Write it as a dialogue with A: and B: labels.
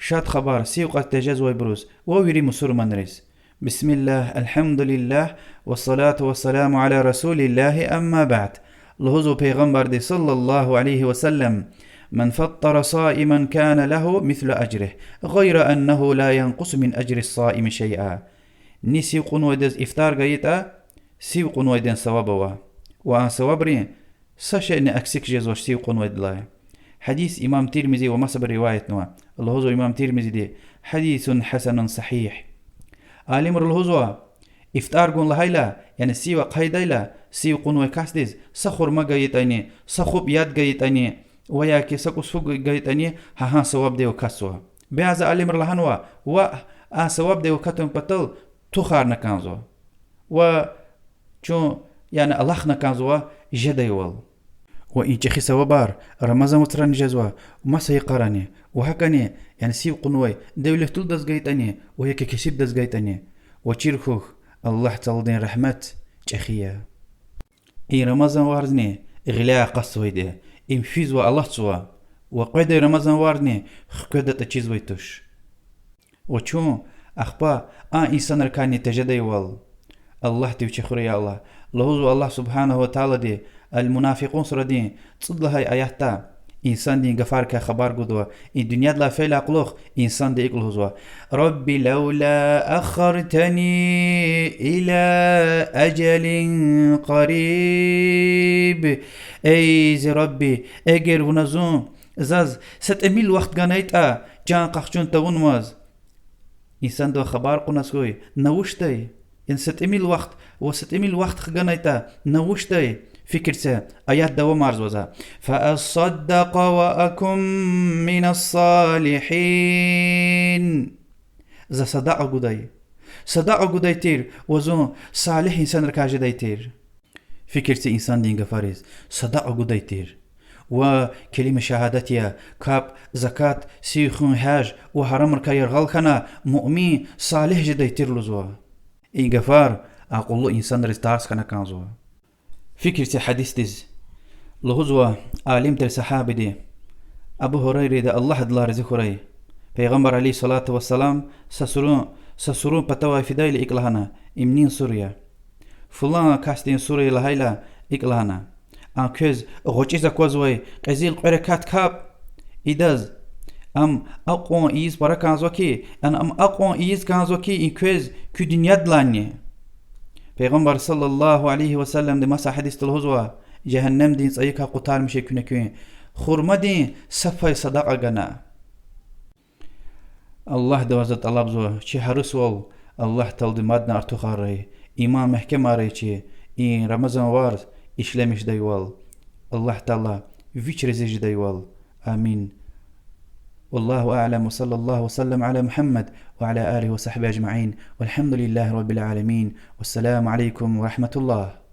A: شاد خبر سيوقت تجاز ويبروز وويري مسور منرس. بسم الله الحمد لله والصلاة والسلام على رسول الله أما بعد. لهزو پیغمبر دي صلى الله عليه وسلم: من فطر صائما كان له مثل أجره غير أنه لا ينقص من أجر الصائم شيئا. ني سيوقون ويدز إفتار غيتا سيوقون ويدن ثوابوا وأن ثوابري سشأن أكسك جزوش سيوقون ويدلاي. حديث إمام ترمذي ومصبر رواية نوا. الهزو إمام ترمذي دي حديث حسن صحيح. عالم الهزو إفتار قون لهيلا يعني سيوا قيدايلا سيوقون ويكاسدز سخور ما غيتاني سخوب ياد غيتاني وياكي سكوس فوق غيتاني ها ثواب ديو كاسوا. بعض عالم الهنوا و ثواب ديو كاتم بطل تخار نكانزو و چون يعني الله نكانزو جديول وإن تخي سوابار رمضان وتران جزوا وما سيقراني وهكاني يعني سيو قنوي دولة تول دز غيتاني وهيك كسب دز غيتاني وچيرخوخ الله تعالى رحمت تخيا إي رمضان وارزني غلاء قصوي دي إم فيزوا الله تسوا وقيد رمضان وارني خكدة تشيز ويتوش وچون أخبا إنسان ركاني تجدي وال الله تيوچي خوري الله لهوزو الله سبحانه وتعالى دي المنافقون سردين تصد هاي آياتا إنسان دين غفار كخبار قدوا الدنيا لا فيلا قلوخ إنسان دي إقلوزوا ربي لولا أخرتني إلى أجل قريب. أي ربي أجر ونزون زاز ستأميل وقت غانيتا جان قخشون تون ماز إنسان دو خبار قناسوي نوشتاي إن ستأميل وقت وستأميل وقت خغانيتا نوشتاي فكرته آيات دوام عرضوزا فأصدق وأكن من الصالحين. إذا صدق قداي تير وزون صالح إنسان ركاجة داي تير فكرته إنسان دين غفاريز صدق قداي تير وكلمة شهادتها كاب زكاة سيخون حاج وحرام ركاير غالخنا مؤمن صالح جداي تير لزوا إن غفار أقول له إنسان رستارس كنا كانزوا. فكرة حديث ديز لهزوة عالم تر صحابي دي أبو هريرة دا الله دلار ذكري پیغمبر عليه الصلاة والسلام سسرون بتوا فداي لإقلهنا إمنين سوريا فلان كاستين سوريا لهيلا إقلهنا أم كز غوچيزا كوزوي قزيل قركات كاب إداز أم أقوان إيز برا كانزوكي أم أقوان إيز كانزوكي إن كز كو دنيا دلاني. پیغمبر صلى الله عليه وسلم دي مسا حديث الهزوة جهنم دين صيكا قطار مشي كنكوين خورما دين صفاي صداقة غنا. الله دوازة طلاب زوا چي حرس وال الله تلدي مادنا ارتخاري إمام محكمة ريچي إن رمضان وارز إشلمش دايوال الله تعالى ويش رزيج دايوال آمين. والله أعلم وصلى الله وسلم على محمد وعلى آله وصحبه أجمعين والحمد لله رب العالمين والسلام عليكم ورحمة الله.